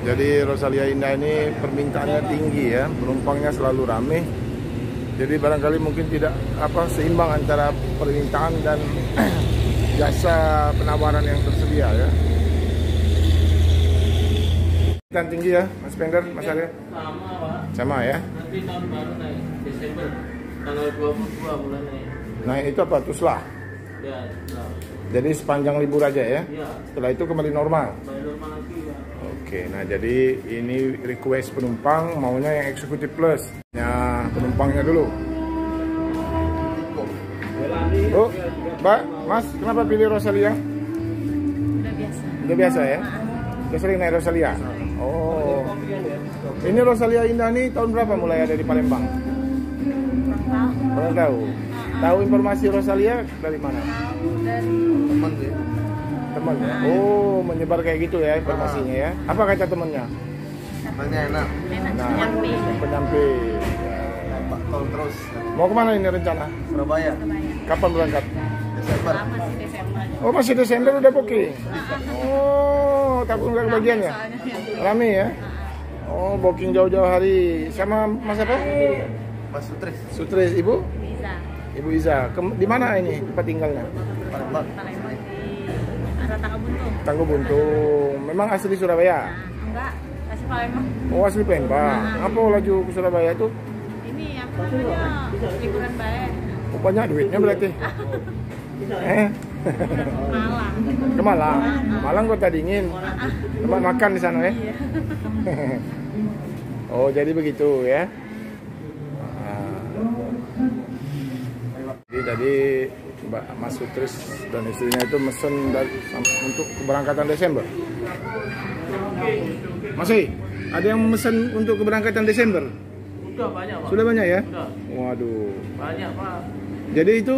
Jadi Rosalia Indah ini permintaannya tinggi ya, penumpangnya selalu ramai. Jadi barangkali mungkin tidak seimbang antara permintaan dan jasa penawaran yang tersedia ya. Dan tinggi ya, Mas Pender, Mas Arya? Sama, Pak. Sama ya? Nanti tahun baru naik, Desember, tanggal 22 bulan naik. Nah itu apa? Tuslah? Ya, nah. Jadi sepanjang libur aja ya? Ya. Setelah itu kembali normal? Kembali normal lagi, Pak. Oke, nah jadi ini request penumpang maunya yang eksekutif plus. Ya, penumpangnya dulu. Oh, Mbak, Mas, kenapa pilih Rosalia? Udah biasa. Udah biasa ya? Udah sering naik Rosalia? Oh. Ini Rosalia Indah nih tahun berapa mulai ada di Palembang? Kurang tahu. Tahu informasi Rosalia dari mana? Tahu dari Teman ya? Oh, menyebar kayak gitu ya informasinya ya. Apa kata temennya? Katanya enak. Nah, penyamping. penyamping. Pak tol terus. Mau kemana ini rencana? Surabaya. Kapan berangkat? Desember. Lama sih Desember. Oh, masih Desember udah booking? Oh, takut nggak kebagian ya? Rame ya? Oh, booking jauh-jauh hari. Sama Mas apa? Mas Sutris. Sutris, Ibu? Bisa. Ibu Iza. Di mana ini tempat tinggalnya? Palembang. Palembang di arah Tangga Buntung. Tangga Buntung. Memang asli Surabaya? Enggak, kasih Palembang. Oh, asli Palembang. Apa laju ke Surabaya tuh? Ini apa namanya? Liburan baik. Oh, banyak duitnya berarti? Malang. Ke Malang? Malang kota dingin. Tempat makan di sana ya? Iya. Oh, jadi begitu ya? Jadi tadi Mbak Mas Sutris dan istrinya itu mesen untuk keberangkatan Desember. Masih? Ada yang mesen untuk keberangkatan Desember? Udah banyak, Pak. Sudah banyak ya? Udah. Waduh. Banyak, Pak. Jadi itu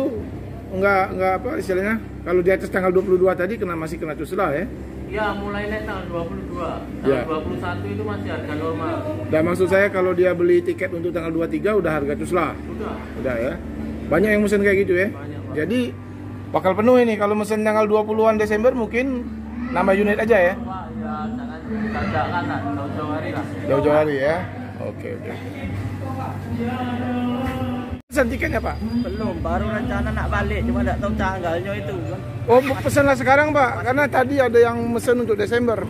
enggak apa istilahnya? Kalau di atas tanggal 22 tadi masih kena tuslah ya? Ya, mulai naik tanggal 22. Tanggal Ya. 21 itu masih harga normal. Dan maksud saya kalau dia beli tiket untuk tanggal 23 udah harga tuslah. Udah ya. Banyak yang mesen kayak gitu ya? Banyak, Pak. Jadi bakal penuh ini kalau mesen tanggal 20-an Desember mungkin nambah unit aja ya? Pak, ya jangan dadakan lah, jauh-jauh hari lah. Jauh-jauh hari ya? Oke. Pesan tiketnya Pak? Belum, baru rencana nak balik, cuma tak tahu tanggalnya itu. Oh, pesanlah sekarang Pak, karena tadi ada yang mesen untuk Desember.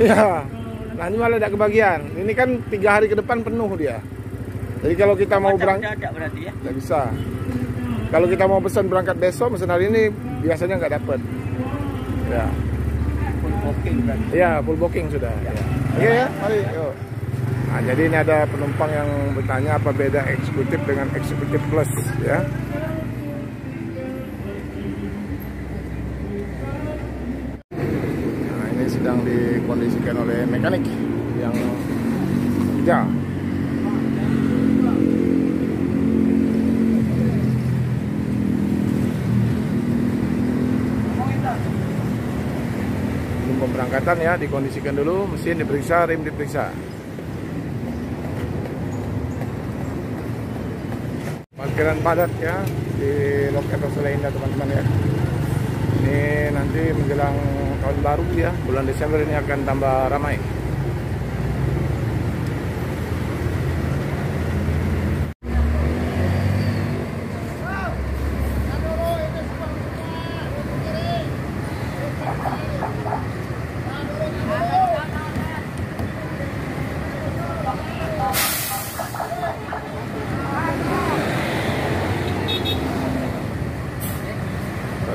Iya. Nah ini malah tidak kebagian. Ini kan 3 hari ke depan penuh dia. Jadi kalau kita mau berangkat, Ada berarti ya? nggak bisa. Kalau kita mau pesan berangkat besok, pesan hari ini biasanya nggak dapat. Ya. Full booking kan. Iya, full booking sudah. Ya. Oke ya, mari. Yuk. Nah, jadi ini ada penumpang yang bertanya apa beda eksekutif dengan eksekutif plus ya. Nah, ini sedang dikondisikan oleh mekanik yang kerja. Sebelum pemberangkatan ya, dikondisikan dulu, mesin diperiksa, rem diperiksa. Parkiran padat ya di loket Rosalia Indah teman-teman ya. Ini nanti menjelang tahun baru ya, bulan Desember ini akan tambah ramai.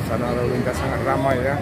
Suasana lalu lintas sangat ramai ya.